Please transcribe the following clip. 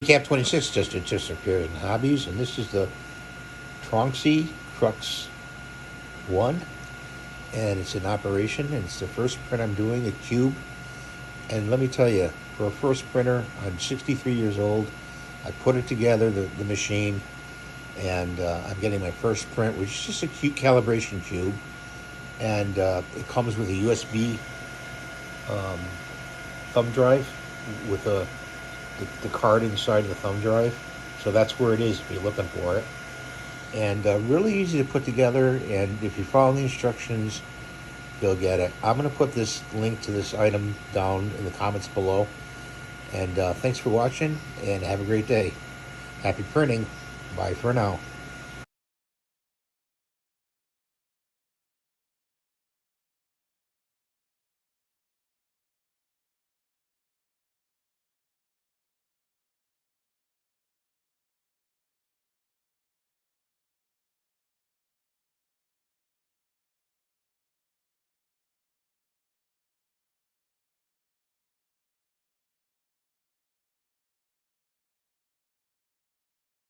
Cap 26 just appeared in hobbies, and this is the TRONXY CRUX 1, and it's in operation, and it's the first print I'm doing, a cube. And let me tell you, for a first printer, I'm 63 years old. I put it together, the machine, and I'm getting my first print, which is just a cute calibration cube. And it comes with a USB thumb drive with the card inside of the thumb drive. So that's where it is if you're looking for it. And really easy to put together, and if you follow the instructions, you'll get it. I'm going to put this link to this item down in the comments below. And thanks for watching, and have a great day. Happy printing. Bye for now.